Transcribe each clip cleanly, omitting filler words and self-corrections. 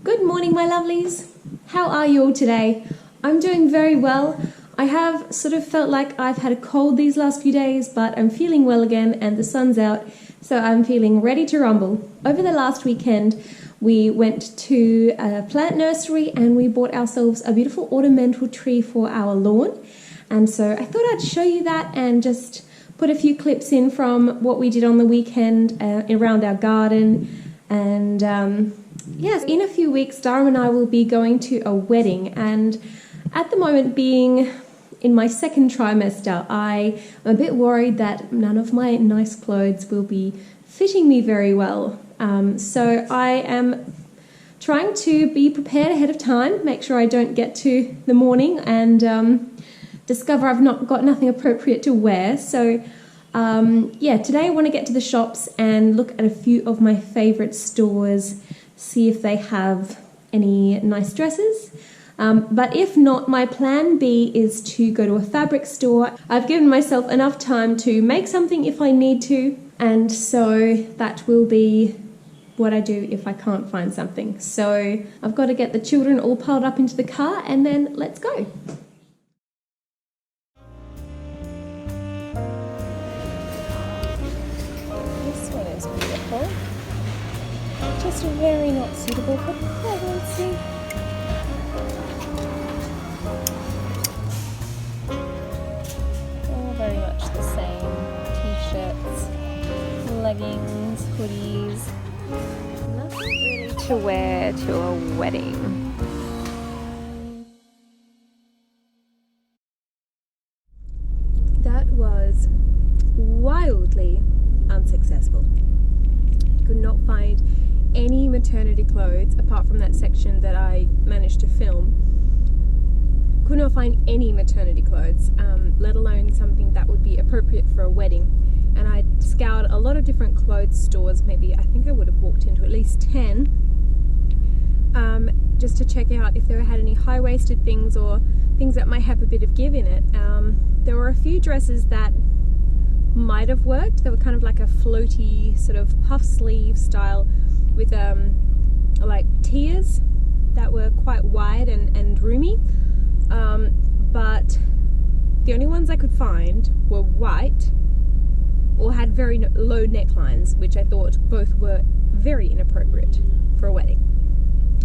Good morning, my lovelies. How are you all today? I'm doing very well. I have sort of felt like I've had a cold these last few days, but I'm feeling well again and the sun's out, so I'm feeling ready to rumble. Over the last weekend, we went to a plant nursery and we bought ourselves a beautiful ornamental tree for our lawn. And so I thought I'd show you that and just put a few clips in from what we did on the weekend around our garden. And yes, in a few weeks, Dara and I will be going to a wedding. And at the moment, being in my second trimester, I am a bit worried that none of my nice clothes will be fitting me very well. So I am trying to be prepared ahead of time, make sure I don't get to the morning and discover I've not got nothing appropriate to wear. So yeah, today I want to get to the shops and look at a few of my favourite stores, see if they have any nice dresses. But if not, my plan B is to go to a fabric store. I've given myself enough time to make something if I need to, and so that will be what I do if I can't find something. So I've got to get the children all piled up into the car and then let's go. This one is beautiful. Just very not suitable for pregnancy. All very much the same. T-shirts, leggings, hoodies. Nothing really to wear to a wedding. That was wildly unsuccessful. Could not find any maternity clothes apart from that section that I managed to film. Could not find any maternity clothes, let alone something that would be appropriate for a wedding. And I scoured a lot of different clothes stores, maybe I think I would have walked into at least 10, just to check out if they had any high-waisted things or things that might have a bit of give in it. There were a few dresses that might have worked. They were kind of like a floaty sort of puff sleeve style with like tiers that were quite wide and roomy. But the only ones I could find were white or had very low necklines, which I thought both were very inappropriate for a wedding.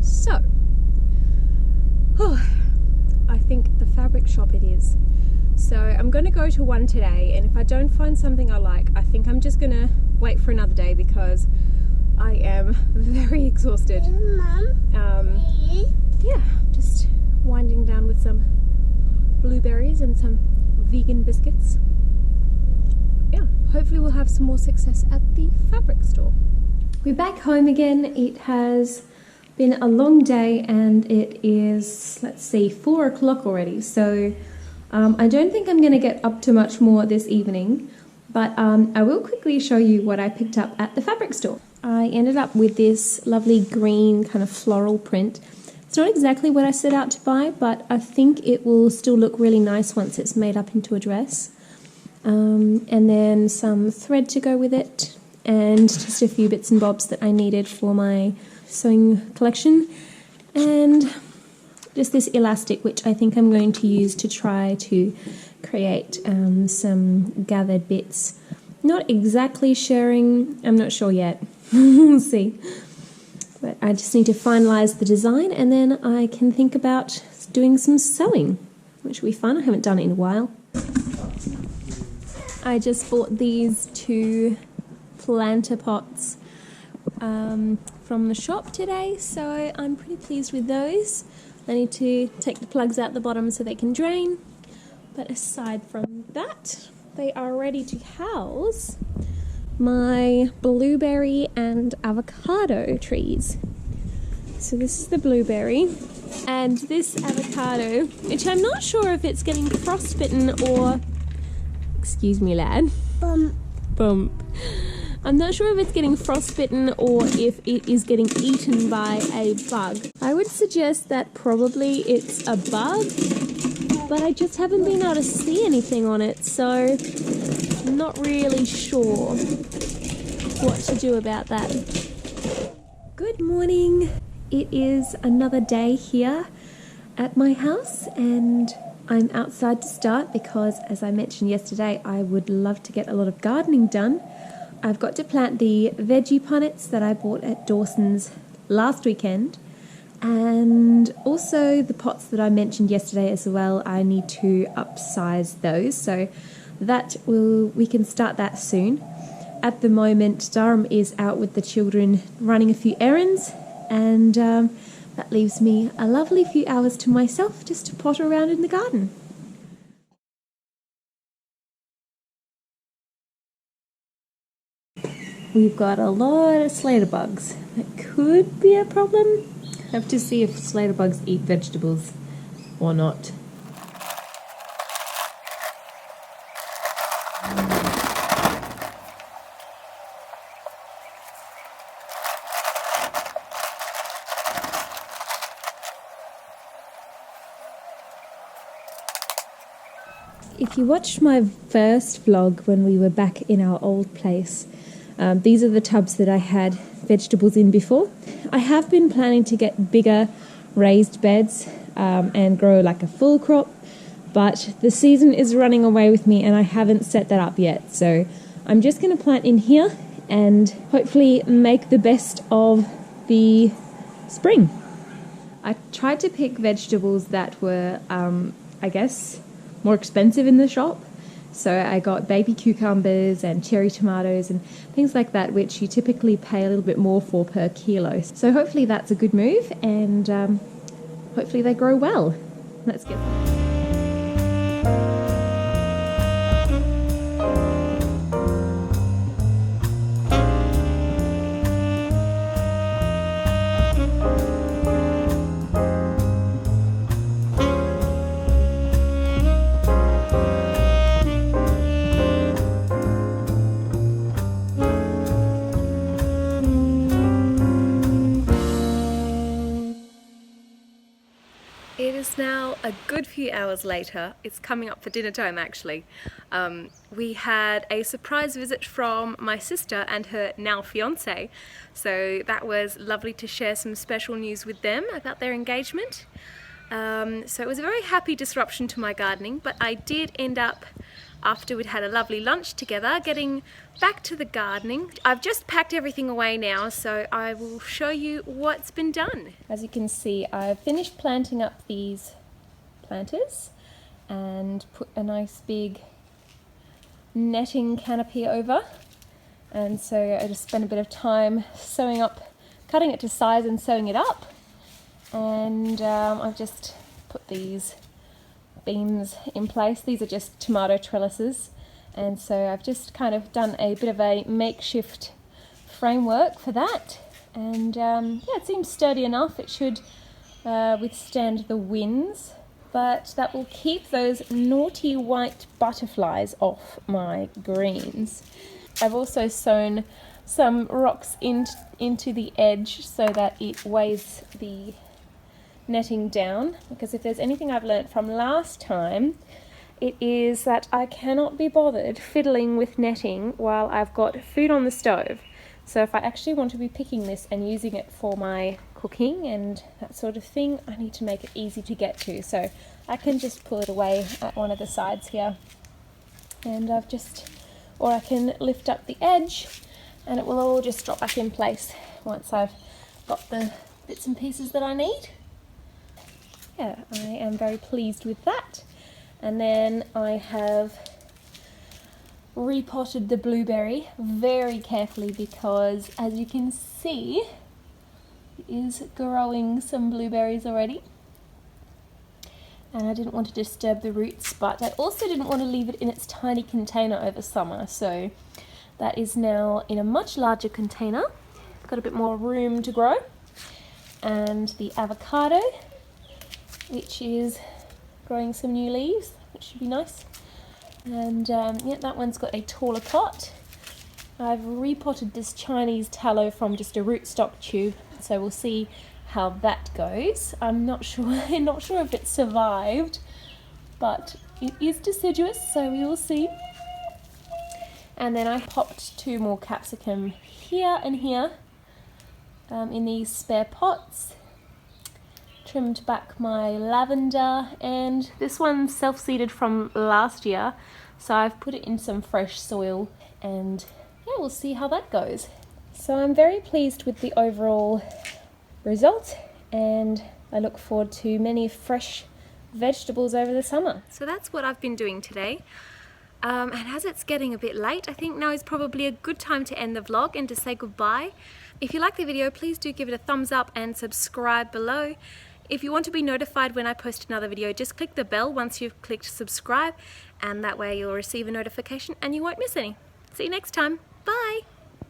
So, I think the fabric shop it is. So I'm going to go to one today, and if I don't find something I like, I think I'm just going to wait for another day because I am very exhausted. Yeah, just winding down with some blueberries and some vegan biscuits. Yeah, hopefully we'll have some more success at the fabric store. We're back home again. It has been a long day and it is, let's see, 4 o'clock already. So I don't think I'm going to get up to much more this evening, but I will quickly show you what I picked up at the fabric store. I ended up with this lovely green kind of floral print. It's not exactly what I set out to buy, but I think it will still look really nice once it's made up into a dress. And then some thread to go with it, and just a few bits and bobs that I needed for my sewing collection, and just this elastic, which I think I'm going to use to try to create some gathered bits. Not exactly sharing, I'm not sure yet. We'll see. But I just need to finalize the design and then I can think about doing some sewing, which will be fun. I haven't done it in a while. I just bought these 2 planter pots from the shop today, so I'm pretty pleased with those. I need to take the plugs out the bottom so they can drain, but aside from that, they are ready to house my blueberry and avocado trees. So this is the blueberry, and this avocado, which I'm not sure if it's getting frostbitten or, excuse me lad, bump. I'm not sure if it's getting frostbitten or if it is getting eaten by a bug. I would suggest that probably it's a bug, but I just haven't been able to see anything on it, so I'm not really sure what to do about that. Good morning. It is another day here at my house, and I'm outside to start because, as I mentioned yesterday, I would love to get a lot of gardening done. I've got to plant the veggie punnets that I bought at Dawson's last weekend, and also the pots that I mentioned yesterday as well. I need to upsize those, so we can start that soon. At the moment, Durham is out with the children running a few errands, and that leaves me a lovely few hours to myself just to potter around in the garden. We've got a lot of slater bugs. That could be a problem. I have to see if slater bugs eat vegetables or not. If you watched my first vlog when we were back in our old place, these are the tubs that I had vegetables in before. I have been planning to get bigger raised beds and grow like a full crop, but the season is running away with me and I haven't set that up yet. So I'm just going to plant in here and hopefully make the best of the spring. I tried to pick vegetables that were, I guess, more expensive in the shop. So I got baby cucumbers and cherry tomatoes and things like that, which you typically pay a little bit more for per kilo. So hopefully that's a good move, and hopefully they grow well. Let's get them. It is now a good few hours later. It's coming up for dinner time actually. We had a surprise visit from my sister and her now fiance. So that was lovely to share some special news with them about their engagement. So it was a very happy disruption to my gardening, but I did end up, after we'd had a lovely lunch together, getting back to the gardening. I've just packed everything away now, so I will show you what's been done. As you can see, I've finished planting up these planters and put a nice big netting canopy over. And so I just spent a bit of time cutting it to size and sewing it up. And I've just put these beams in place. These are just tomato trellises, and so I've just kind of done a bit of a makeshift framework for that, and yeah, it seems sturdy enough. It should withstand the winds, but that will keep those naughty white butterflies off my greens. I've also sewn some rocks into the edge so that it weighs the netting down, because if there's anything I've learnt from last time, it is that I cannot be bothered fiddling with netting while I've got food on the stove. So if I actually want to be picking this and using it for my cooking and that sort of thing, I need to make it easy to get to. So I can just pull it away at one of the sides here, and or I can lift up the edge and it will all just drop back in place once I've got the bits and pieces that I need. Yeah, I am very pleased with that. And then I have repotted the blueberry very carefully because, as you can see, it is growing some blueberries already. And I didn't want to disturb the roots, but I also didn't want to leave it in its tiny container over summer. So that is now in a much larger container. Got a bit more room to grow. And the avocado, which is growing some new leaves, which should be nice. And yeah, that one's got a taller pot. I've repotted this Chinese tallow from just a rootstock tube, so we'll see how that goes. I'm not sure if it survived, but it is deciduous, so we will see. And then I popped 2 more capsicum here and here, in these spare pots. Trimmed back my lavender, and this one's self-seeded from last year, so I've put it in some fresh soil, and yeah, we'll see how that goes. So I'm very pleased with the overall result, and I look forward to many fresh vegetables over the summer. So that's what I've been doing today. And as it's getting a bit late, I think now is probably a good time to end the vlog and to say goodbye. If you like the video, please do give it a thumbs up and subscribe below. If you want to be notified when I post another video, just click the bell once you've clicked subscribe, and that way you'll receive a notification and you won't miss any. See you next time. Bye!